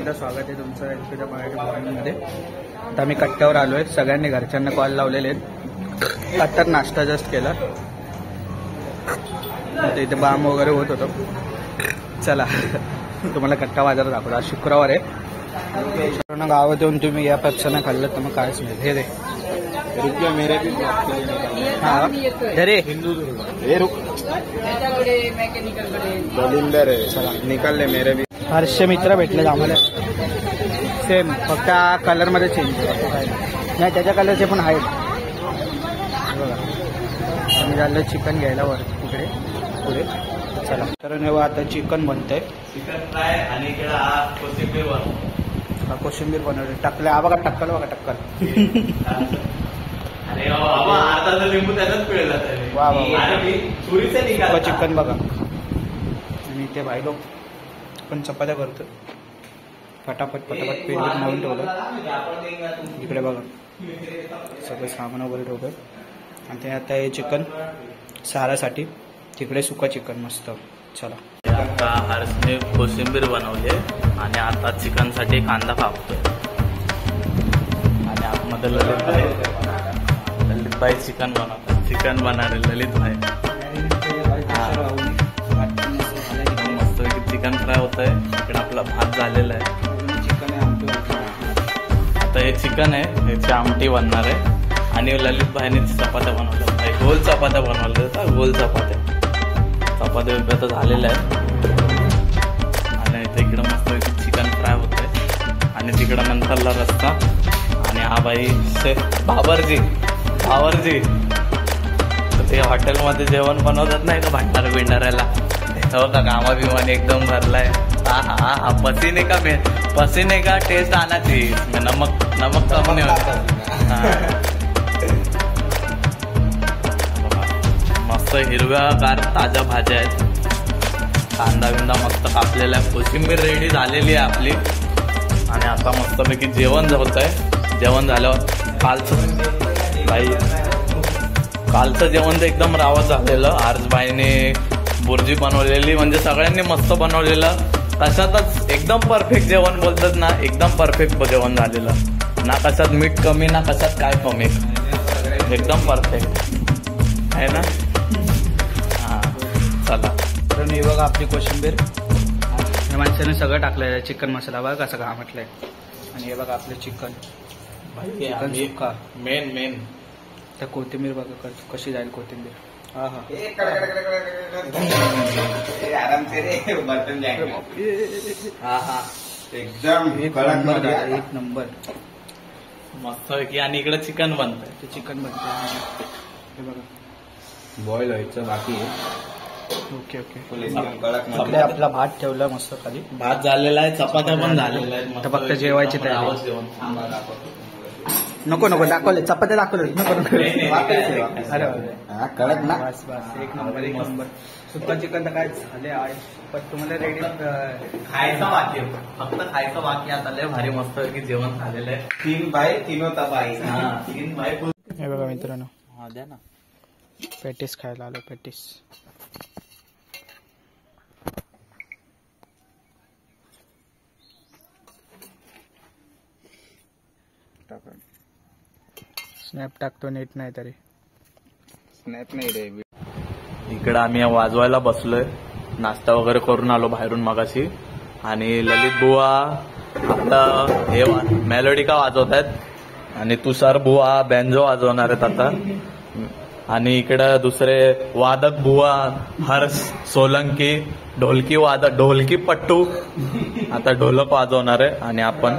एकदा स्वागत आहे तुमचं एलपीच्या मराठी ब्लॉगमध्ये। आता मी कट्ट्यावर आलो आहे, सगळ्यांनी घरच्यांना कॉल लावलेले आहेत। आता नाश्ता जस्ट केला, आता इथे बाम वगैरे होत होतं। चला तुम्हाला कट्टा बाजार दाखवतो। आज शुक्रवार आहे, गावात येऊन तुम्ही या पक्षानं खाल्लं तर मग कायच नाही। हे रे मेरे भी हाँ अरे दलिंदर आहे, चला निकल ले मेरे भी। हर्ष मित्र भेटले आम्हाला, सेम फक्त कलर मध्ये चेंज नाही, त्याच्या कलरचे पण आहेत बघा। आम्ही झालं चिकन घ्यायला वर तिकडे पुढे, चला तर आता चिकन बनतंय, चिकन फ्राय आणि इकडे कोथिंबीर कोशिंबीर बनवले, टाकले हा बघा, टक्कल बघा टक्कल। अरे अर्धा लिंबू त्याचाच पिळला वा वा, चिकन बघा। आणि ते भाई लोक पण चपात्या करतो, फटाफट फटाफट पीठ मारून ठेवलं इकडे बघा, सगळं सामान वगैरे ठेवलं। आणि ते आता हे चिकन सारासाठी, तिकडे सुका चिकन मस्त। चला आता हर्षने कोशिंबीर बनवले आणि आता चिकन साठी कांदा कापतोय। आणि आतमध्ये ललित भाई चिकन बनवतात, चिकन बनवले ललित भाई। मस्त चिकन फ्राय होत आहे, इकडे आपला भात झालेला आहे। आता हे चिकन आहे, याची आमटी बनणार आहे। आणि ललित भाईने चपात्या बनवल्या, भाई गोल चपात्या बनवल्या होत्या, गोल चपात्या तर झालेल्या आहेत। आणि इथे इकडं मस्त चिकन फ्राय होत आहे, आणि तिकडं नंतरला रस्ता। आणि हा भाई बाबरजी तर ते हॉटेलमध्ये जेवण बनवतात नाही का भांडारा बिंडाऱ्याला, हो का, कामा बिमाने एकदम भरलाय। हा पसीने का टेस्ट आना चाहिए, नमक कम नहीं होता। मस्त हिरव्यागार ताज्या भाज्या आहेत, कांदा बिंदा मस्त कापलेला आहे, कोशिंबीर रेडी झालेली आहे आपली। आणि आता मस्तपैकी जेवण होत आहे। जेवण झाल्यावर कालचं जेवण तर एकदम रावत झालेलं। हर्षबाईने बुर्जी बनवलेली, म्हणजे सगळ्यांनी मस्त बनवलेलं, कशातच एकदम परफेक्ट जेवण बोलतात ना, एकदम परफेक्ट जेवण झालेलं ना, कशात मीठ कमी ना कशात काय कमी, एकदम परफेक्ट आहे ना। हा चला तर मी बघा आपली कोशिंबीर, या माणसाने सगळं टाकलंय, चिकन मसाला बघा कसं का म्हटलंय। आणि हे बघा आपलं चिकन सुक्का, मेन तर कोथिंबीर बघा कशी जाईल कोथिंबीर। हा हा एकदम एक नंबर मस्त की। आणि इकडे चिकन बनतंय, ते चिकन बनतंय हे बघा, बॉईल व्हायचं बाकी आहे। ओके ओके, कडक आपला भात ठेवला मस्त खाली, भात झालेला आहे, चपात्या पण झालेल्या आहेत, तर फक्त जेवायची तयारी। नको दाखवले, चपात्या दाखवले नको, अरे कडक ना, बस एक नंबर। सुक्का चिकन तर काय झाले आहे, पण तुम्हाला रेडी खायचं बाकी, फक्त खायचं बाकी। आता लय भारी मस्त की जेवण झालेलं आहे। 3 बाय 3 तबाई, 3 बाय। हे बघा मित्रांनो, हा द्या ना, पॅटीस खायला आलो, पॅटीस। स्नॅप टाकतो, नेट नाही तरी स्नॅप नाही रे। इकडं आम्ही वाजवायला बसलोय, नाश्ता वगैरे करून आलो बाहेरून मगाशी। आणि ललित बुवा आपला हे मेलोडिका वाजवत आहेत, आणि तुषार बुवा बँजो वाजवणार आहेत आता। आणि इकडं दुसरे वादक बुवा हर्ष सोलंकी, ढोलकी पट्टू आता ढोलक वाजवणार आहे। आणि आपण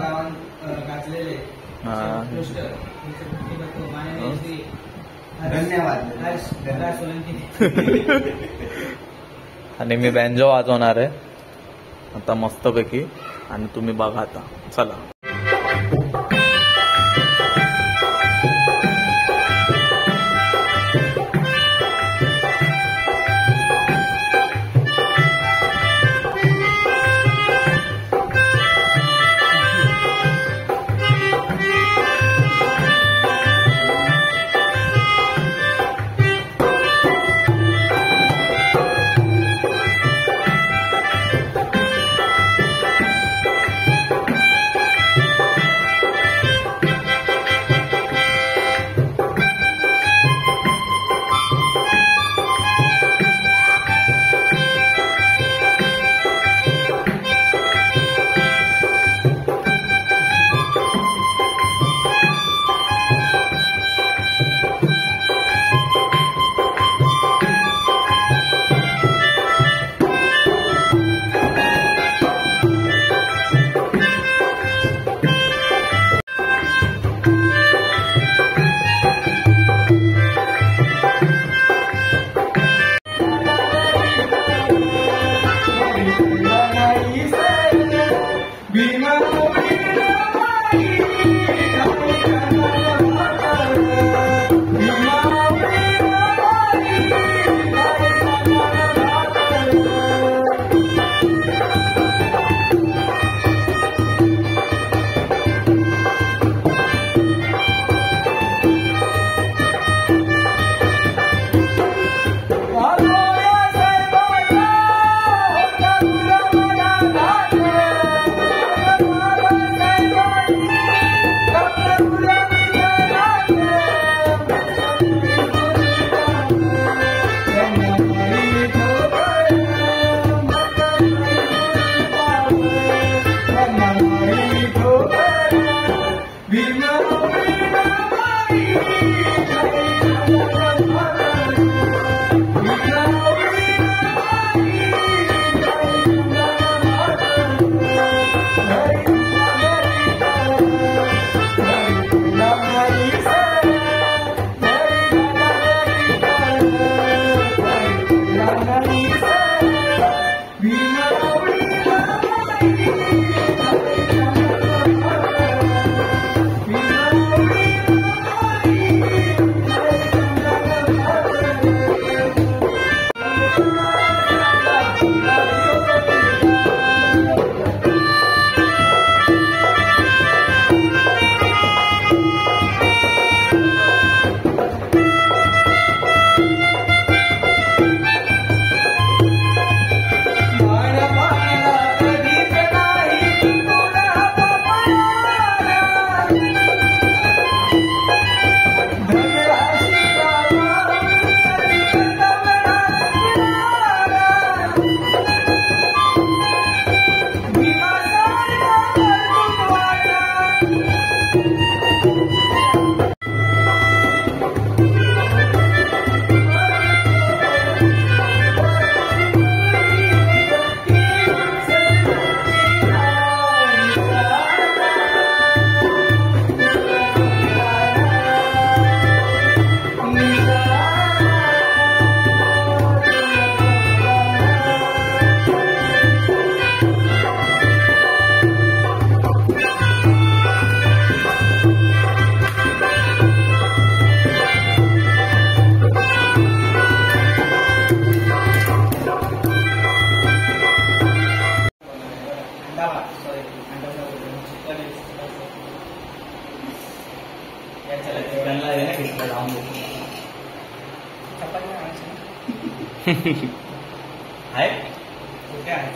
आणि मी बँजो वाजवणार आहे आता मस्तपैकी। आणि तुम्ही बघा आता, चला। मम्मीला आहे ना घेतलं लावून देतो. चपाती आणायची ना? आहे कुठे आहे?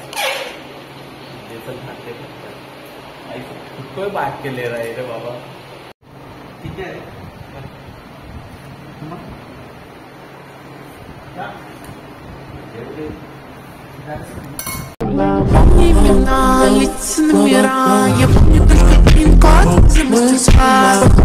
ते तर खाते कोई बात केले रे बाबा. किती आहे? मग? जा. Имена лица номера. Я помню только пин-код, замыслил спал.